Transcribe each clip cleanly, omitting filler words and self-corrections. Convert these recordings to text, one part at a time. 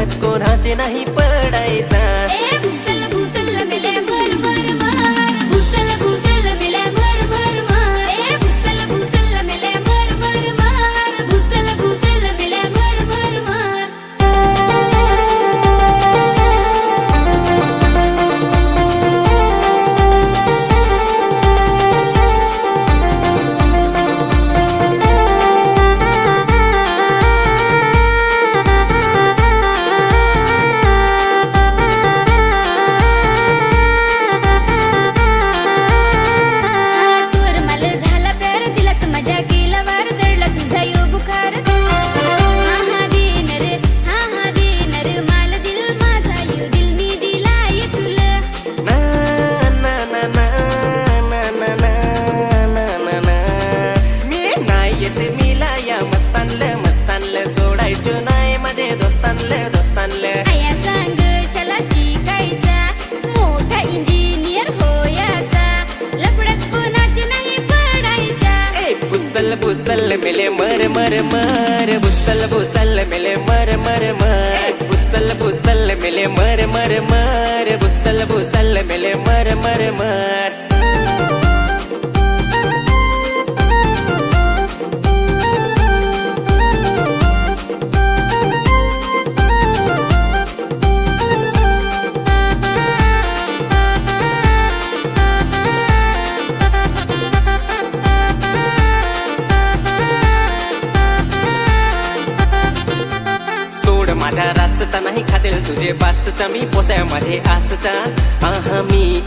लफड्यात कोणाचे नाही पडायचा। भुसल भुसल मिले मर मर मार, भुसल भुसल मिले मर मर मार, भुसल भुसल मिले मर मर मार, भुसल भुसल मिले मर मर मार। बुसल मिले मर मर मर, बुसल बुसल मिले मर मर मर, बुसल बुसल मिले मर मर मर, बुसल बुसल मिले मर मर मर। माझा रास्ता नाही खातील तुझे बासचा, मी पोसायामध्ये आसचा। आहा मी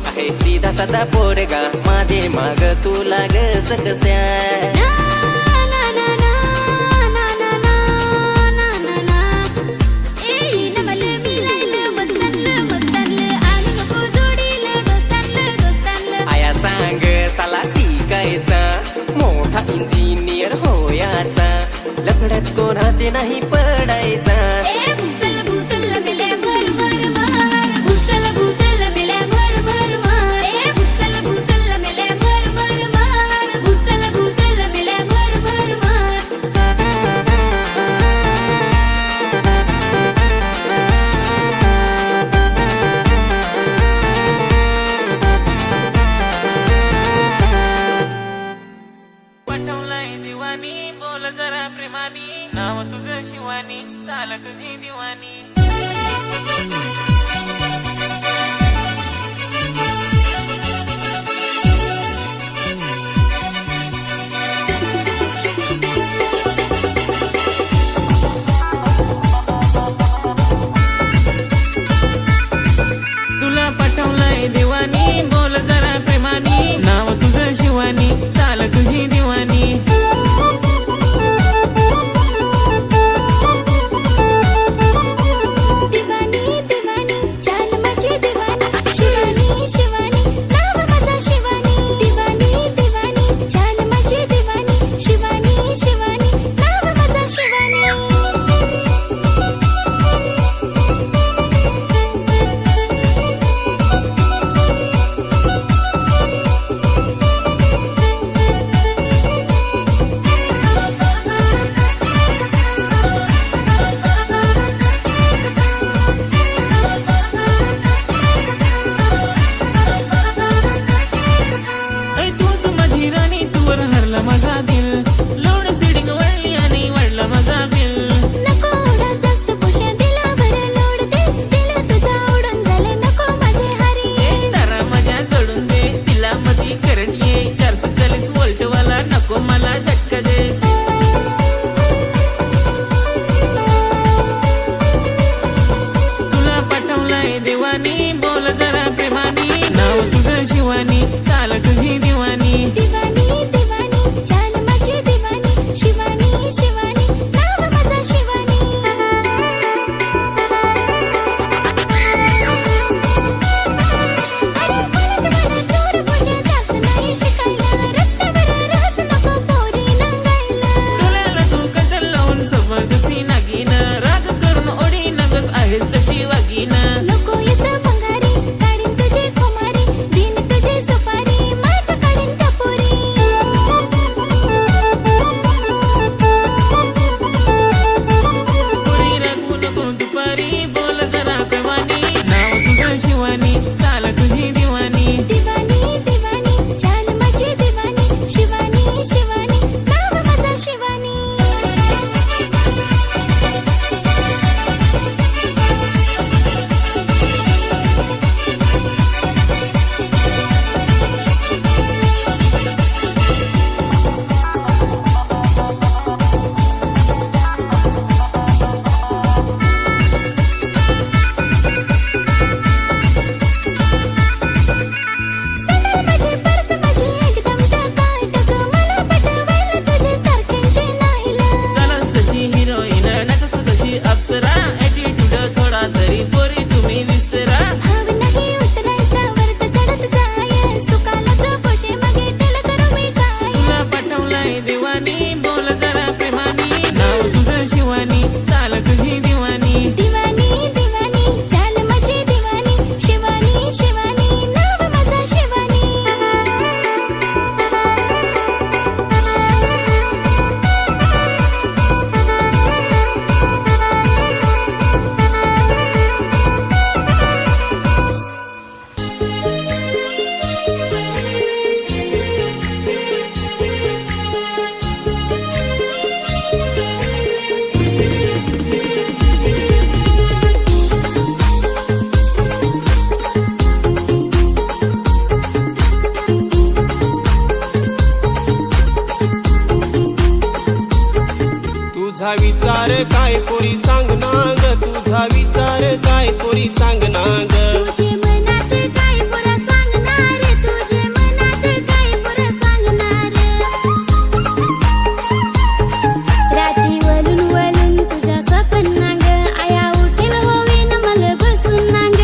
आहे सीधा साधा पोरगा, माझे माग तू लाग सकस्या। आया सांग साला शिकायचा, मोठा इंजिनियर होयाचा, लफड्यात कोणाचे नाही पडायचा। भुसल भुसल मिले मर मर मार, भुसल भुसल मिले मर मर मार, भुसल भुसल मिले मर मर मार, भुसल भुसल मिले मर मर मार। पटवलाय दिवानी, बोल जरा प्रेमानी, नाव तुझं शिवानी, चाल तुझी दिवानी। तुला पटवलाय दिवानी, बोल जरा प्रेमानी, नाव तुझं शिवानी, चाल तुझी दिवानी। नको येस भंगारी, काढीन तुझी खुमारी, दिन तुझी सुपारी। पोरी सांग ना ग तुझा विचार काय पोरी सांग ना ग तुझे मनात काय पुरा सांगणार तुझे मनात काय पुरा सांगणार रात्री वलून वलून तुझा सपना ग आया उठेल होईन मला बसून ना ग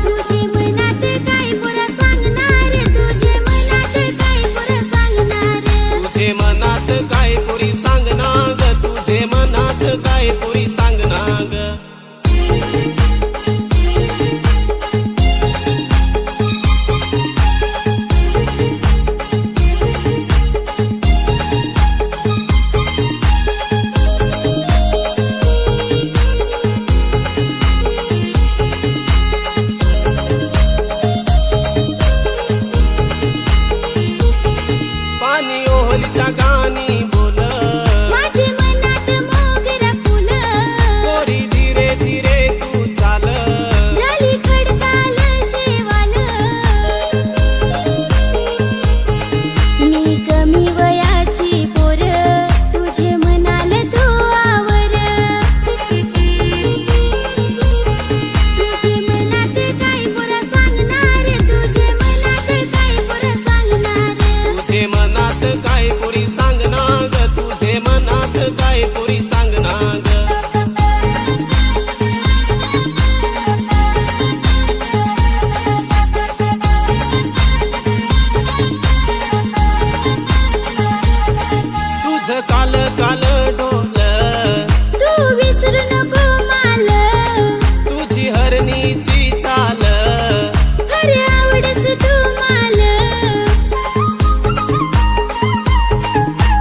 तुझे मनात काय पुरा सांगणार तुझे मनात काय पुरा सांगणार तुझे मनात काय पोरी सांग ना ग तुझे मनात काय पोरी सांग ना ग पाणी ओहलीच्या गाणी बोल माझे मनात मोगरा फुल पोरी धीरे धीरे तू चाल झाली खडकाल शेवाल मी कमी वयाची पोर तुझे म्हणाल तू आवर तुझे मनात काय पुरा सांगणार तुझे मनात काय पुरा सांगणार तुझे मनात काय पोरी सांग ना ग तुझे मनात काय पोरी सांग ना ग तुझ काल काल डोल तू विसरू नको माल तुझी हरणीची चाल अरे आवडस तू माल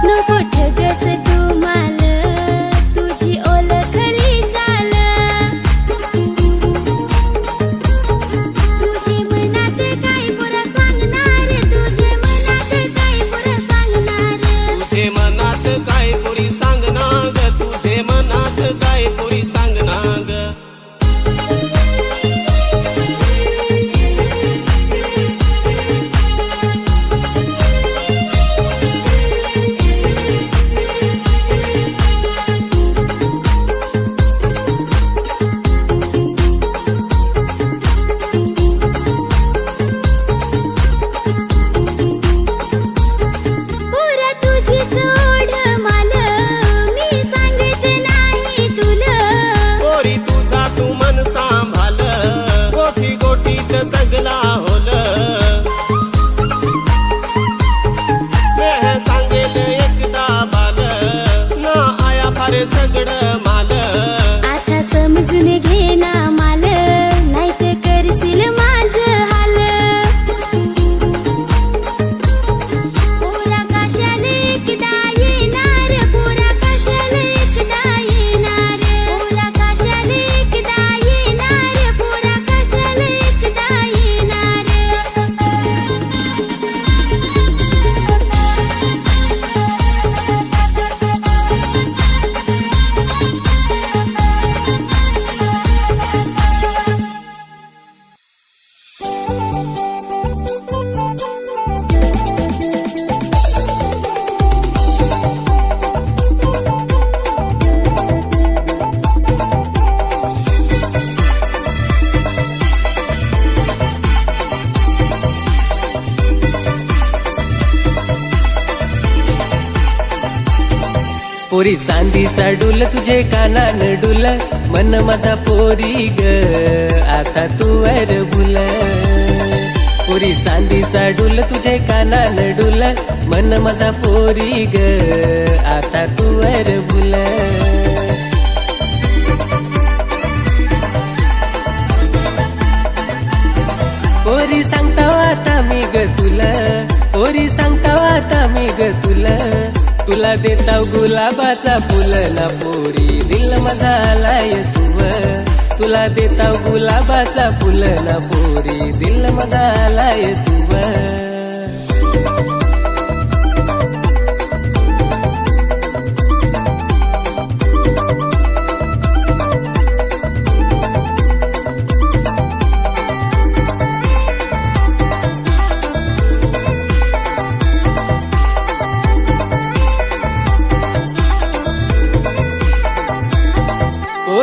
नको ठगस तू माल तुझी ओळखली चाल तुझे मनात काय पुरा सांगणार तुझे मनात काय पुरा सांगणार तुझे मनात काय पोरी सांग ना ग तुझे मनात काय पोरी सांग ना ग पोरा तुझी जोड माल मी सांगायचे नाही तुला पोरी तुझा तू मन सांभाळ गोठी गोठीत सगला होल मैं सांगेल एकदा बाल ना आया फार झगड माल आता समजून घे ना माल नाहीतर करशील माझं हाल पोरा कशाला एकदा येणार पोरा कशाला एकदा येणार पोरा कशाला एकदा येणार पोरा कशाला एकदा येणार पोरी चांदीचा डुल तुझे कानान डुल मन माझा पोरी ग आता तू वर बुल पोरी चांदीचा डुल तुझे कानान डुल मन माझा पोरी ग आता तू वर बुल पोरी सांगता आता मी ग तुला पोरी सांगता आता मी ग तुला तुला देताव गुलाबाचा फुल ना पोरी दिल माझा आलाय तुव तुला देताव गुलाबाचा फुल ना पोरी दिल माझा आलाय तुव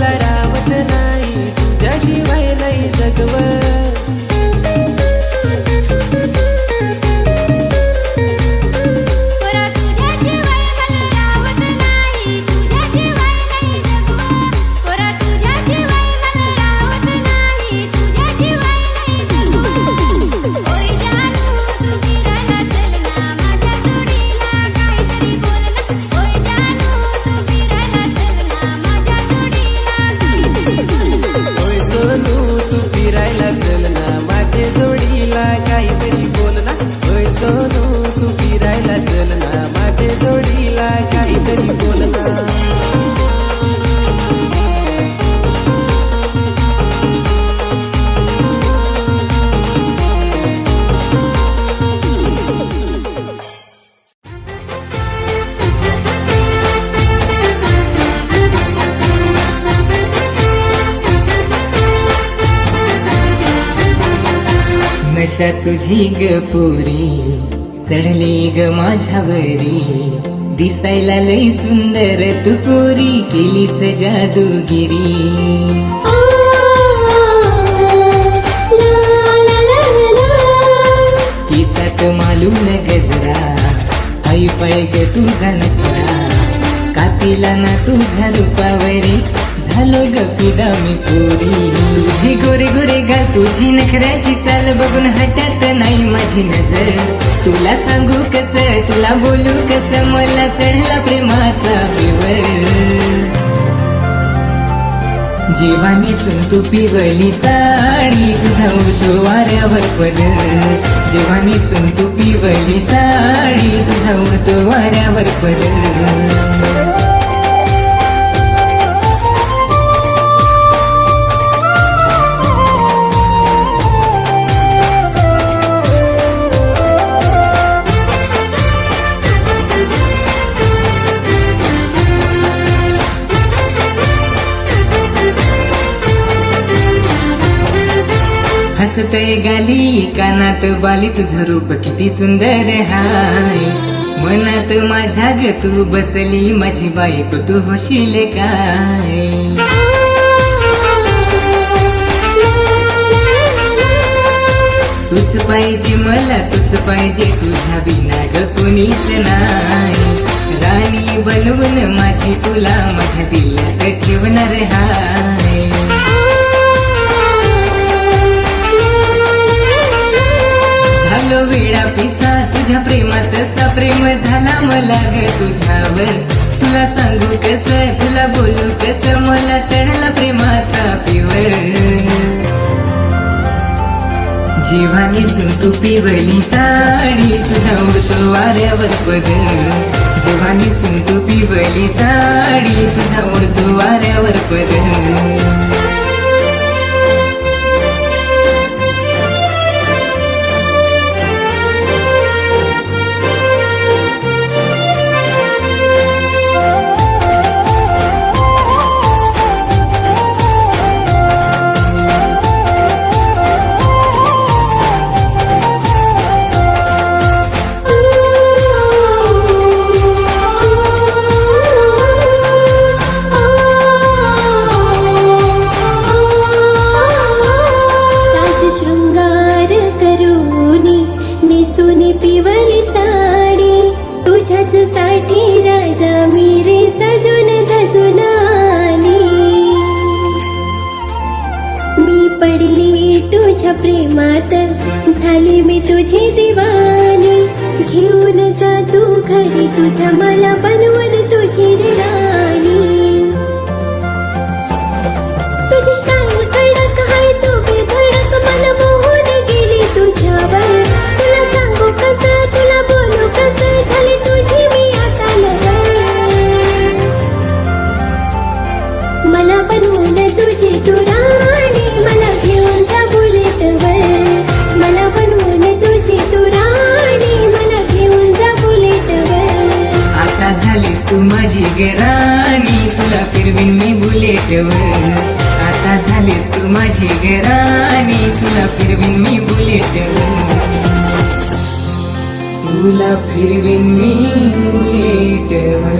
मला रावत नाही तुझ्याशिवाय नाही जगव पोरा तुझ्याशिवाय मला रावत नाही तुझ्याशिवाय नाही जगू पोरा तुझ्याशिवाय मला रावत नाही तुझ्याशिवाय नाही जगू ओय जानू तू फिरायला चल ना माझ्या जोडीला काहीतरी बोल ना ओय जानू तू फिरायला चल ना माझ्या जोडीला काहीतरी बोल ना ओय सोनू तू फिरायला चल ना माझे जोडीला काहीतरी बोल ना ओय सोनू तू फिरायला चल ना माझे जोडीला काहीतरी बोल ना नशा तुझी ग पुरी चढली ग माझ्यावरी दिसायला लई सुंदर तू पोरी केलीस जादूगिरी किसात मालून गजरा आई पाय ग तुझा नखरा कातीला ना तुझ्या रूपावरी झालो ग फिदा मी पुरी तुझी गोरे गोरे गा तुझी नखऱ्याची चाल बघून हटत नाही माझी नजर तुला सांगू कस तुला बोलू कस मला चढला प्रेमाचा विवर जीवानी सुन तू पिवली साडी तुझा उडतो वाऱ्यावर पदर जीवानी सुन तू पिवली साडी तुझा उडतो वाऱ्यावर पदर हसतय गाली कानात बाली तुझं रूप किती सुंदर हाय मनात माझ्या ग तू बसली माझी बायको तू होशील काय तूच पाहिजे मला तूच पाहिजे तुझ्या बिना ग कोणीच नाही राणी बनवून माझी तुला माझ्या दिल्यात ठेवणार हाय झालो वेळा पिसा तुझ्या प्रेमात असा प्रेम झाला मला ग तुझ्यावर तुला सांगू कस तुला बोलू कस मला चढला प्रेमाचा पिवर जीवानी सुन तू पिवली साडी तुझा उडतो वाऱ्यावर पदर जीवानी सुन तू पिवली साडी तुझा उडतो वाऱ्यावर पदर प्रेमात झाली मी तुझी दिवानी घेऊन जा तू घरी तुझ्या मला बनवून तुझी राणी तुझी स्टाईल कडक हाय तू बेधडक मन मोहून गेली तुझ्यावर तुला सांगू कसं तुला बोलू कसं झाली तुझी मी आता लवकर मला बनवून तुझी तू राणी मला घेऊन जा मला बनवून तुझी तू राणी मला घेऊन जा बुलेटवर आता झालीस तू माझी गराणी तुला फिरवीन मी बुलेटवर आता झालीस तू माझी गराणी तुला फिरवीन मी बुलेटवर तुला फिरवीन मी बुलेटवर